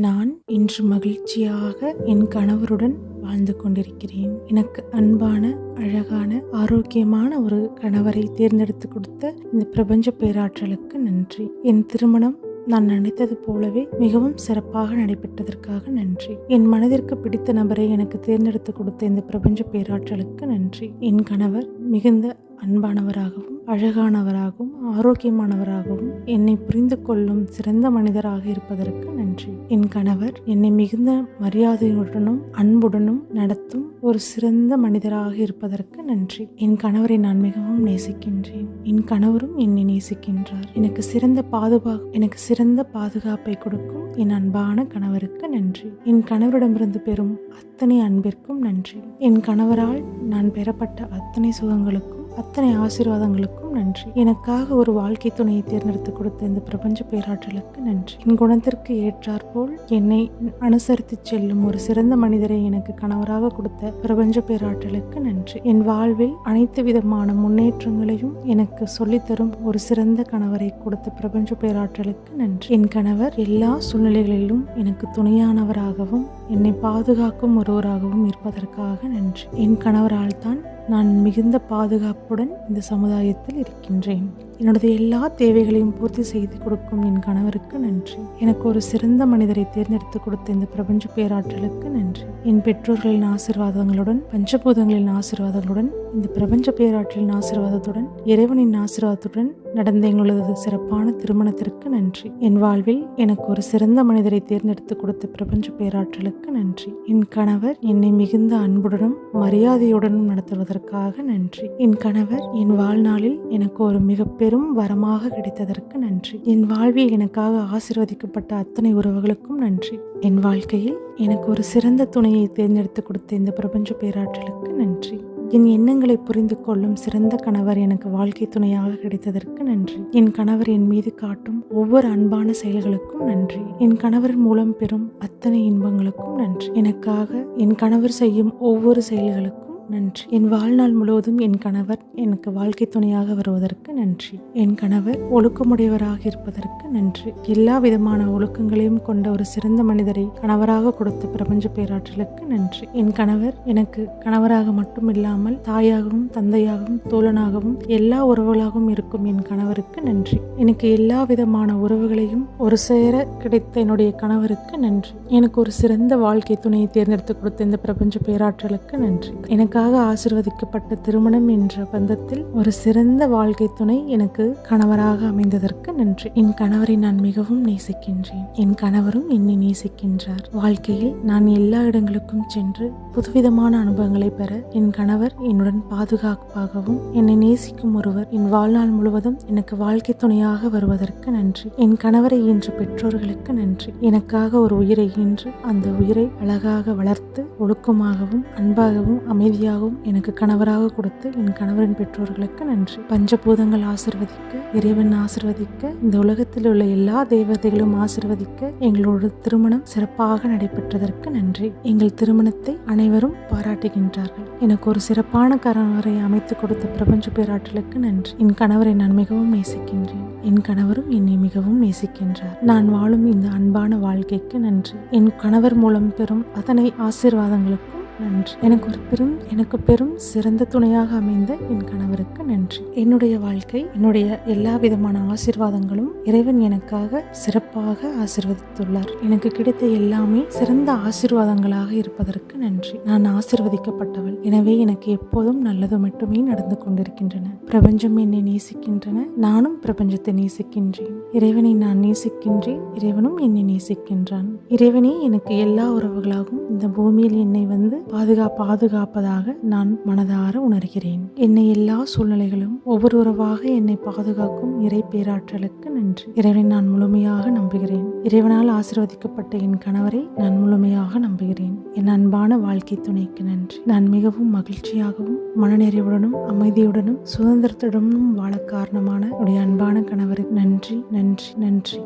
நான் இன்று மகிழ்ச்சியாக என் கணவருடன் வாழ்ந்து கொண்டிருக்கிறேன். எனக்கு அன்பான, அழகான, ஆரோக்கியமான ஒரு கணவரை தேர்ந்தெடுத்து கொடுத்த இந்த பிரபஞ்ச பேராற்றலுக்கு நன்றி. என் திருமணம் நான் நினைத்தது போலவே மிகவும் சிறப்பாக நடைபெற்றதற்காக நன்றி. என் மனதிற்கு பிடித்த நபரை எனக்கு தேர்ந்தெடுத்து கொடுத்த இந்த பிரபஞ்ச பேராற்றலுக்கு நன்றி. என் கணவர் மிகுந்த அன்பானவராகவும், அழகானவராகவும், ஆரோக்கியமானவராகவும், என்னை புரிந்து கொள்ளும் சிறந்த மனிதராக இருப்பதற்கு நன்றி. என் கணவர் என்னை மிகுந்த மரியாதையுடனும் அன்புடனும் நடத்தும் ஒரு சிறந்த மனிதராக இருப்பதற்கு நன்றி. என் கணவரை நான் மிகவும் நேசிக்கின்றேன். என் கணவரும் என்னை நேசிக்கின்றார். எனக்கு சிறந்த பாதுகாப்பை கொடுக்கும் என் அன்பான கணவருக்கு நன்றி. என் கணவரிடமிருந்து பெறும் அத்தனை அன்பிற்கும் நன்றி. என் கணவரால் நான் பெறப்பட்ட அத்தனை சுகங்களுக்கும் அத்தனை ஆசீர்வாதங்களுக்கும் நன்றி. எனக்காக ஒரு வாழ்க்கை துணையை தேர்ந்தெடுத்து கொடுத்த இந்த பிரபஞ்ச பேராற்றலுக்கு நன்றி. என் குணத்திற்கு ஏற்றாற்போல் என்னை அனுசரித்து செல்லும் ஒரு சிறந்த மனிதரை எனக்கு கணவராக கொடுத்த பிரபஞ்ச பேராற்றலுக்கு நன்றி. என் வாழ்வில் அனைத்து விதமான முன்னேற்றங்களையும் எனக்கு சொல்லித்தரும் ஒரு சிறந்த கணவரை கொடுத்த பிரபஞ்ச பேராற்றலுக்கு நன்றி. என் கணவர் எல்லா சூழ்நிலைகளிலும் எனக்கு துணையானவராகவும் என்னை பாதுகாக்கும் ஒருவராகவும் இருப்பதற்காக நன்றி. என் கணவரால் தான் நான் மிகுந்த பாதுகாப்புடன் இந்த சமுதாயத்தில் இருக்கின்றேன். என்னுடைய எல்லா தேவைகளையும் பூர்த்தி செய்து கொடுக்கும் என் கணவருக்கு நன்றி. எனக்கு ஒரு சிறந்த மனிதரை தேர்ந்தெடுத்து கொடுத்த இந்த பிரபஞ்ச பேராற்றலுக்கு நன்றி. என் பெற்றோர்களின் ஆசீர்வாதங்களுடன், பஞ்சபூதங்களின் ஆசீர்வாதங்களுடன், இந்த பிரபஞ்ச பேராற்றலின் ஆசீர்வாதத்துடன், இறைவனின் ஆசீர்வாதத்துடன் நடந்த எங்களது சிறப்பான திருமணத்திற்கு நன்றி. என் வாழ்வில் எனக்கு ஒரு சிறந்த மனிதரை தேர்ந்தெடுத்து கொடுத்த பிரபஞ்ச பேராற்றலுக்கு நன்றி. என் கணவர் என்னை மிகுந்த அன்புடனும் மரியாதையுடனும் நடத்துவதற்காக நன்றி. என் கணவர் என் வாழ்நாளில் எனக்கு ஒரு மிக பெரும் வரமாக கிடைத்ததற்கு நன்றி. என் வாழ்வில் எனக்காக ஆசீர்வதிக்கப்பட்ட அத்தனை உறவுகளுக்கும் நன்றி. என் வாழ்க்கையில் எனக்கு ஒரு சிறந்த துணையை தேர்ந்தெடுத்து கொடுத்த இந்த பிரபஞ்ச பேராற்றலுக்கு நன்றி. என் எண்ணங்களை புரிந்து கொள்ளும் சிறந்த கணவர் எனக்கு வாழ்க்கை துணையாக கிடைத்ததற்கு நன்றி. என் கணவர் என் மீது காட்டும் ஒவ்வொரு அன்பான செயல்களுக்கும் நன்றி. என் கணவர் மூலம் பெறும் அத்தனை இன்பங்களுக்கும் நன்றி. எனக்காக என் கணவர் செய்யும் ஒவ்வொரு செயல்களுக்கும் நன்றி. என் வாழ்நாள் முழுவதும் என் கணவர் எனக்கு வாழ்க்கை துணையாக வருவதற்கு நன்றி. என் கணவர் ஒழுக்கமுடையவராக இருப்பதற்கு நன்றி. எல்லா விதமான ஒழுக்கங்களையும் கொண்ட ஒரு சிறந்த மனிதரை கணவராக கொடுத்த பிரபஞ்ச பேராற்றலுக்கு நன்றி. என் கணவர் எனக்கு கணவராக மட்டும் இல்லாமல் தாயாகவும், தந்தையாகவும், தோழனாகவும், எல்லா உறவுகளாகவும் இருக்கும் என் கணவருக்கு நன்றி. எனக்கு எல்லா விதமான உறவுகளையும் ஒரு சேர கிடைத்த என்னுடைய கணவருக்கு நன்றி. எனக்கு ஒரு சிறந்த வாழ்க்கை துணையை தேர்ந்தெடுத்து கொடுத்த இந்த பிரபஞ்ச பேராற்றலுக்கு நன்றி. எனக்காக ஆசீர்வதிக்கப்பட்ட திருமணம் என்ற பந்தத்தில் ஒரு சிறந்த வாழ்க்கை துணை எனக்கு கணவராக அமைந்ததற்கு நன்றி. என் கணவரை நான் மிகவும் நேசிக்கின்றேன். என் கணவரும் என்னை நேசிக்கின்றார். வாழ்க்கையில் நான் எல்லா இடங்களுக்கும் சென்று புதுவிதமான அனுபவங்களை பெற என் கணவர் என்னுடன் பாதுகாப்பாகவும் என்னை நேசிக்கும் ஒருவர் என் வாழ்நாள் முழுவதும் எனக்கு வாழ்க்கை துணையாக வருவதற்கு நன்றி. என் கணவரை ஈன்ற பெற்றோர்களுக்கு நன்றி. எனக்காக ஒரு உயிரை ஈன்று அந்த உயிரை அழகாக வளர்த்து ஒழுக்கமாகவும் அன்பாகவும் அமைதியாகவும் எனக்கு கணவராக கொடுத்து என் கணவரின் பெற்றோர்களுக்கு நன்றி. பஞ்சபூதங்கள் ஆசிர்வதிக்க, இறைவன் ஆசிர்வதிக்க, இந்த உலகத்தில் உள்ள எல்லா தேவதைகளும் ஆசிர்வதிக்க எங்களோட திருமணம் சிறப்பாக நடைபெற்றதற்கு நன்றி. எங்கள் திருமணத்தை அனைவரும் பாராட்டுகின்றார்கள். எனக்கு ஒரு சிறப்பான கணவரை அமைத்து கொடுத்த பிரபஞ்ச பேராற்றலுக்கு நன்றி. என் கணவரை நான் மிகவும் நேசிக்கின்றேன். என் கணவரும் என்னை மிகவும் நேசிக்கின்றார். நான் வாழும் இந்த அன்பான வாழ்க்கைக்கு நன்றி. என் கணவர் மூலம் பெறும் அத்தனை ஆசீர்வாதங்களுக்கும் நன்றி. எனக்கு பெரும் சிறந்த துணையாக அமைந்த என் கணவருக்கு நன்றி. என்னுடைய வாழ்க்கை, என்னுடைய எல்லா விதமான ஆசீர்வாதங்களும் இறைவன் எனக்காக சிறப்பாக ஆசீர்வதித்துள்ளார். எனக்கு கிடைத்த எல்லாமே சிறந்த ஆசீர்வாதங்களாக இருப்பதற்கு நன்றி. நான் ஆசீர்வதிக்கப்பட்டவள். எனவே எனக்கு எப்போதும் நல்லது மட்டுமே நடந்து கொண்டிருக்கின்றன. பிரபஞ்சம் என்னை நேசிக்கின்றன. நானும் பிரபஞ்சத்தை நேசிக்கின்றேன். இறைவனை நான் நேசிக்கின்றேன். இறைவனும் என்னை நேசிக்கின்றான். இறைவனே எனக்கு எல்லா உறவுகளாகவும் இந்த பூமியில் என்னை வந்து பாதுகாப்பதாக நான் மனதார உணர்கிறேன். என்னை எல்லா சூழ்நிலைகளும் ஒவ்வொரு உறவாக என்னை பாதுகாக்கும் இறை பேராற்றலுக்கு நன்றி. இறைவனை நான் முழுமையாக நம்புகிறேன். இறைவனால் ஆசீர்வதிக்கப்பட்ட என் கணவரை நான் முழுமையாக நம்புகிறேன். என் அன்பான வாழ்க்கை துணைக்கு நன்றி. நான் மிகவும் மகிழ்ச்சியாகவும் மனநிறைவுடனும் அமைதியுடனும் சுதந்திரத்துடனும் வாழ காரணமான என்னுடைய அன்பான கணவருக்கு நன்றி, நன்றி, நன்றி.